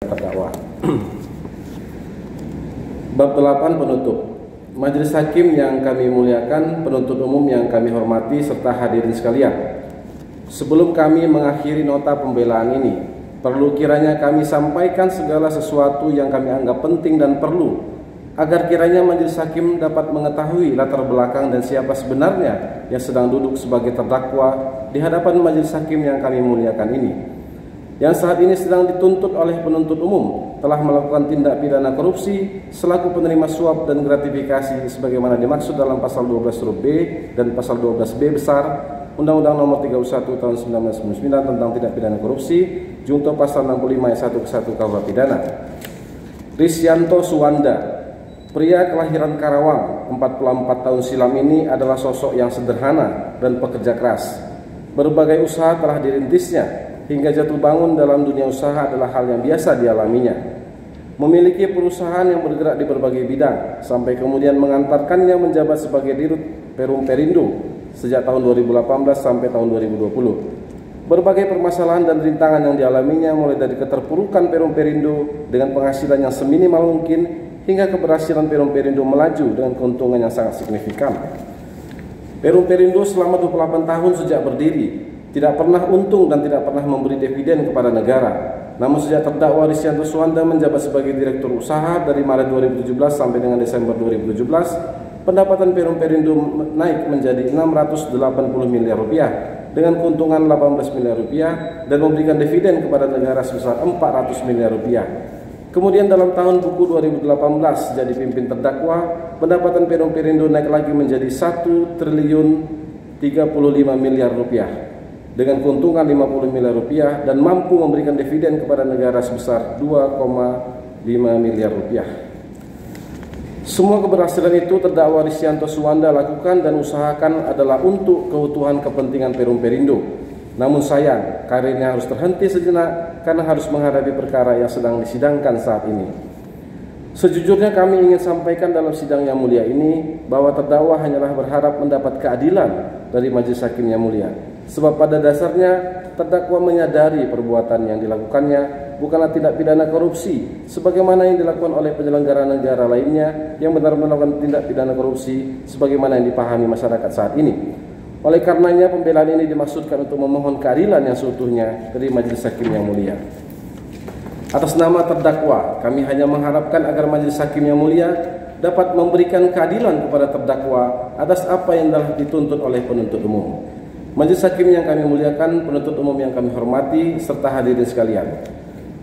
Terdakwa. Bab 8 penutup. Majelis hakim yang kami muliakan, penuntut umum yang kami hormati, serta hadirin sekalian. Sebelum kami mengakhiri nota pembelaan ini, perlu kiranya kami sampaikan segala sesuatu yang kami anggap penting dan perlu, agar kiranya majelis hakim dapat mengetahui latar belakang dan siapa sebenarnya yang sedang duduk sebagai terdakwa di hadapan majelis hakim yang kami muliakan ini, yang saat ini sedang dituntut oleh penuntut umum telah melakukan tindak pidana korupsi selaku penerima suap dan gratifikasi sebagaimana dimaksud dalam pasal 12 huruf B dan pasal 12B besar Undang-Undang Nomor 31 Tahun 1999 tentang tindak pidana korupsi junto pasal 65 ayat 1 ke 1 KUH pidana. Risyanto Suwanda, pria kelahiran Karawang, 44 tahun silam ini adalah sosok yang sederhana dan pekerja keras. Berbagai usaha telah dirintisnya, hingga jatuh bangun dalam dunia usaha adalah hal yang biasa dialaminya. Memiliki perusahaan yang bergerak di berbagai bidang, sampai kemudian mengantarkannya menjabat sebagai Dirut Perum Perindo sejak tahun 2018 sampai tahun 2020. Berbagai permasalahan dan rintangan yang dialaminya, mulai dari keterpurukan Perum Perindo dengan penghasilan yang seminimal mungkin, hingga keberhasilan Perum Perindo melaju dengan keuntungan yang sangat signifikan. Perum Perindo selama 28 tahun sejak berdiri tidak pernah untung dan tidak pernah memberi dividen kepada negara. Namun sejak terdakwa Risyanto Suwanda menjabat sebagai direktur usaha dari Maret 2017 sampai dengan Desember 2017, pendapatan Perum Perindo naik menjadi 680 miliar rupiah dengan keuntungan 18 miliar rupiah dan memberikan dividen kepada negara sebesar 400 miliar rupiah. Kemudian dalam tahun buku 2018 jadi pimpin terdakwa, pendapatan Perum Perindo naik lagi menjadi 1 triliun 35 miliar rupiah dengan keuntungan 50 miliar rupiah dan mampu memberikan dividen kepada negara sebesar 2,5 miliar rupiah. Semua keberhasilan itu terdakwa Risyanto Suwanda lakukan dan usahakan adalah untuk keutuhan kepentingan Perum Perindo. Namun sayang, karirnya harus terhenti sejenak karena harus menghadapi perkara yang sedang disidangkan saat ini. Sejujurnya kami ingin sampaikan dalam sidang yang mulia ini bahwa terdakwa hanyalah berharap mendapat keadilan dari majelis hakim yang mulia. Sebab pada dasarnya terdakwa menyadari perbuatan yang dilakukannya bukanlah tindak pidana korupsi sebagaimana yang dilakukan oleh penyelenggara negara lainnya yang benar-benar melakukan tindak pidana korupsi sebagaimana yang dipahami masyarakat saat ini. Oleh karenanya pembelaan ini dimaksudkan untuk memohon keadilan yang seutuhnya dari majelis hakim yang mulia. Atas nama terdakwa, kami hanya mengharapkan agar majelis hakim yang mulia dapat memberikan keadilan kepada terdakwa atas apa yang telah dituntut oleh penuntut umum. Majelis hakim yang kami muliakan, penuntut umum yang kami hormati, serta hadirin sekalian.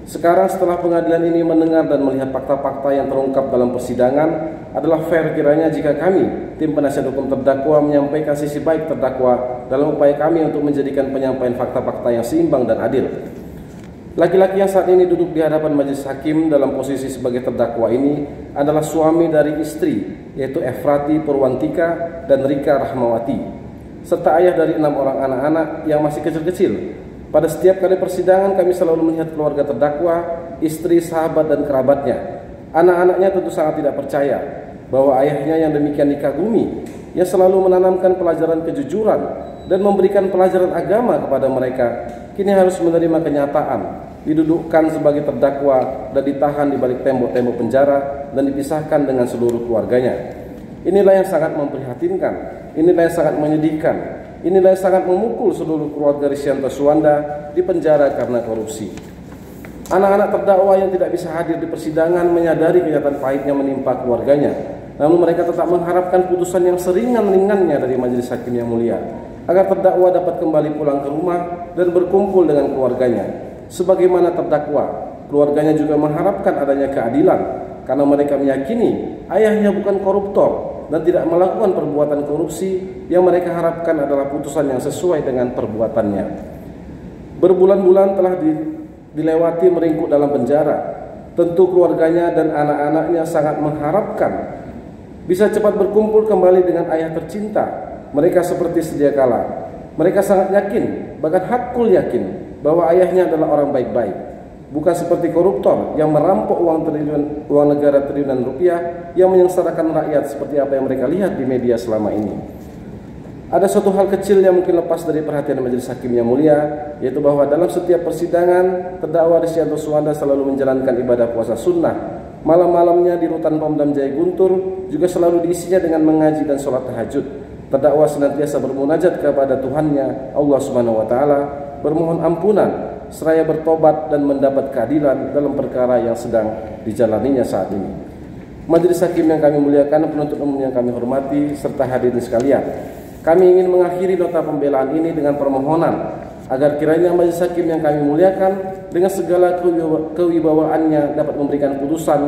Sekarang setelah pengadilan ini mendengar dan melihat fakta-fakta yang terungkap dalam persidangan, adalah fair kiranya jika kami, tim penasihat hukum terdakwa, menyampaikan sisi baik terdakwa dalam upaya kami untuk menjadikan penyampaian fakta-fakta yang seimbang dan adil. Laki-laki yang saat ini duduk di hadapan majelis hakim dalam posisi sebagai terdakwa ini adalah suami dari istri, yaitu Efrati Purwantika dan Rika Rahmawati, serta ayah dari 6 orang anak-anak yang masih kecil-kecil. Pada setiap kali persidangan kami selalu melihat keluarga terdakwa, istri, sahabat, dan kerabatnya. Anak-anaknya tentu sangat tidak percaya bahwa ayahnya yang demikian dikagumi, yang selalu menanamkan pelajaran kejujuran dan memberikan pelajaran agama kepada mereka, kini harus menerima kenyataan, didudukkan sebagai terdakwa dan ditahan di balik tembok-tembok penjara dan dipisahkan dengan seluruh keluarganya. Inilah yang sangat memprihatinkan, inilah yang sangat menyedihkan, inilah yang sangat memukul seluruh keluarga Risyanto Suwanda di penjara karena korupsi. Anak-anak terdakwa yang tidak bisa hadir di persidangan menyadari kenyataan pahitnya menimpa keluarganya. Namun mereka tetap mengharapkan putusan yang seringan-ringannya dari majelis hakim yang mulia, agar terdakwa dapat kembali pulang ke rumah dan berkumpul dengan keluarganya. Sebagaimana terdakwa, keluarganya juga mengharapkan adanya keadilan, karena mereka meyakini ayahnya bukan koruptor dan tidak melakukan perbuatan korupsi. Yang mereka harapkan adalah putusan yang sesuai dengan perbuatannya. Berbulan-bulan telah dilewati meringkuk dalam penjara. Tentu keluarganya dan anak-anaknya sangat mengharapkan bisa cepat berkumpul kembali dengan ayah tercinta mereka seperti sedia kala. Mereka sangat yakin, bahkan hakul yakin, bahwa ayahnya adalah orang baik-baik, bukan seperti koruptor yang merampok uang negara triliunan rupiah yang menyengsarakan rakyat seperti apa yang mereka lihat di media selama ini. Ada suatu hal kecil yang mungkin lepas dari perhatian majelis hakim yang mulia, yaitu bahwa dalam setiap persidangan terdakwa Risyanto Suwanda selalu menjalankan ibadah puasa sunnah. Malam-malamnya di rutan Pemdam Jaya Guntur juga selalu diisinya dengan mengaji dan sholat tahajud. Terdakwa senantiasa bermunajat kepada Tuhannya Allah Subhanahu wa taala, bermohon ampunan seraya bertobat dan mendapat keadilan dalam perkara yang sedang dijalaninya saat ini. Majelis hakim yang kami muliakan, penuntut umum yang kami hormati, serta hadirin sekalian, kami ingin mengakhiri nota pembelaan ini dengan permohonan agar kiranya majelis hakim yang kami muliakan dengan segala kewibawaannya dapat memberikan putusan,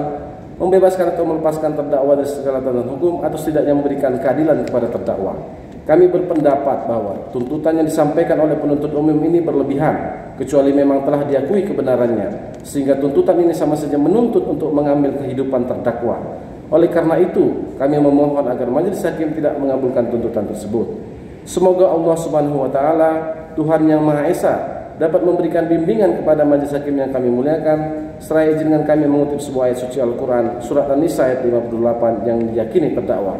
membebaskan atau melepaskan terdakwa dari segala tuntutan hukum atau setidaknya memberikan keadilan kepada terdakwa. Kami berpendapat bahwa tuntutan yang disampaikan oleh penuntut umum ini berlebihan, kecuali memang telah diakui kebenarannya, sehingga tuntutan ini sama saja menuntut untuk mengambil kehidupan terdakwa. Oleh karena itu, kami memohon agar majelis hakim tidak mengabulkan tuntutan tersebut. Semoga Allah Subhanahu wa taala, Tuhan yang Maha Esa, dapat memberikan bimbingan kepada majelis hakim yang kami muliakan, seraya izinkan kami mengutip sebuah ayat suci Al-Qur'an, surat An-Nisa ayat 58 yang diyakini terdakwa.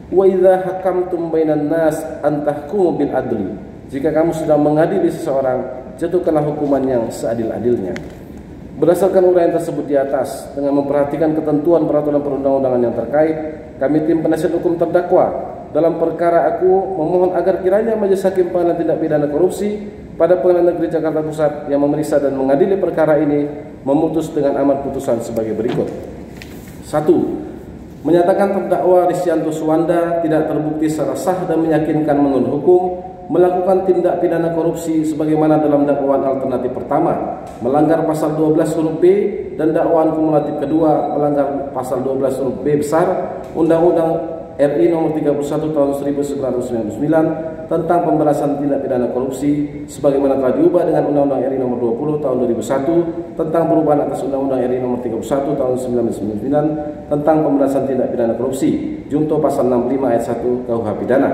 Wa idza hakamtum bainan nas an tahkumu bil adli. Jika kamu sudah mengadili seseorang, jatuhkanlah hukuman yang seadil-adilnya. Berdasarkan uraian tersebut di atas, dengan memperhatikan ketentuan peraturan perundang-undangan yang terkait, kami tim penasihat hukum terdakwa dalam perkara aku memohon agar kiranya majelis hakim pengadilan tindak pidana korupsi pada Pengadilan Negeri Jakarta Pusat yang memeriksa dan mengadili perkara ini memutus dengan amar putusan sebagai berikut. 1. Menyatakan terdakwa Risyanto Suwanda tidak terbukti secara sah dan meyakinkan menurut hukum melakukan tindak pidana korupsi sebagaimana dalam dakwaan alternatif pertama, melanggar pasal 12 huruf B, dan dakwaan kumulatif kedua melanggar pasal 12 huruf B besar Undang-Undang RI nomor 31 tahun 1999 tentang pemberantasan tindak pidana korupsi sebagaimana telah diubah dengan Undang-Undang RI nomor 20 tahun 2001 tentang perubahan atas Undang-Undang RI nomor 31 tahun 1999 tentang pemberantasan tindak pidana korupsi junto pasal 65 ayat 1 KUH pidana.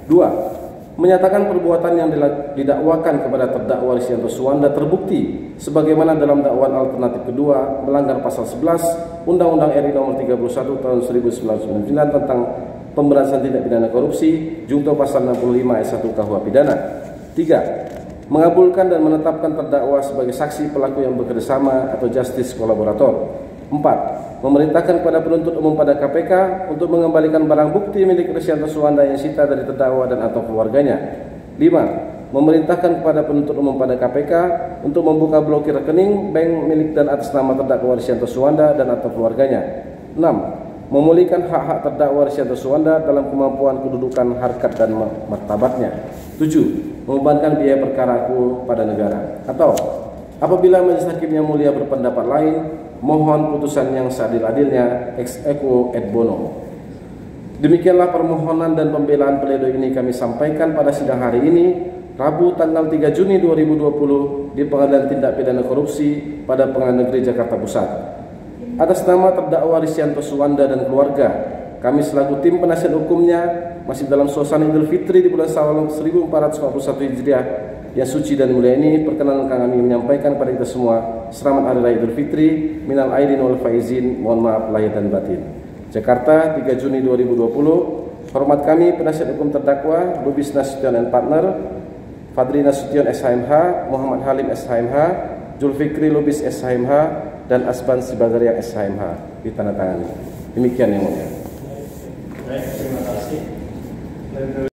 2. Menyatakan perbuatan yang didakwakan kepada terdakwa Risyanto Suwanda terbukti sebagaimana dalam dakwaan alternatif kedua melanggar pasal 11 Undang-Undang RI nomor 31 tahun 1999 tentang pemberantasan tindak pidana korupsi junto pasal 65 ayat 1 KUH pidana. 3. Mengabulkan dan menetapkan terdakwa sebagai saksi pelaku yang bekerjasama atau justice kolaborator. 4. Memerintahkan kepada penuntut umum pada KPK untuk mengembalikan barang bukti milik Risyanto Suwanda yang disita dari terdakwa dan atau keluarganya. 5. Memerintahkan kepada penuntut umum pada KPK untuk membuka blokir rekening bank milik dan atas nama terdakwa Risyanto Suwanda dan atau keluarganya. 6. Memulihkan hak-hak terdakwa Risyanto Suwanda dalam kemampuan kedudukan, harkat dan martabatnya. 7. Membebankan biaya perkara aku pada negara. Atau apabila majelis hakim yang mulia berpendapat lain, mohon putusan yang seadil-adilnya ex equo et bono. Demikianlah permohonan dan pembelaan pledoi ini kami sampaikan pada sidang hari ini, Rabu tanggal 3 Juni 2020 di Pengadilan Tindak Pidana Korupsi pada Pengadilan Negeri Jakarta Pusat. Atas nama terdakwa Risyanto Suwanda dan keluarga, kami selaku tim penasihat hukumnya masih dalam suasana Idul Fitri di bulan Syawal 1441 Hijriah yang suci dan mulia ini, perkenankan kami menyampaikan kepada kita semua selamat Hari Raya Idul Fitri, minal aidin wal faizin, mohon maaf lahir dan batin. Jakarta, 3 Juni 2020. Hormat kami penasihat hukum terdakwa Lubis Nasution and Partner, Fadri Nasution SHMH, Muhammad Halim SHMH, Julfikri Lubis SHMH, dan Asban Sibagariang SHMH ditandatangani. Demikian yang mulia. Baik, terima kasih.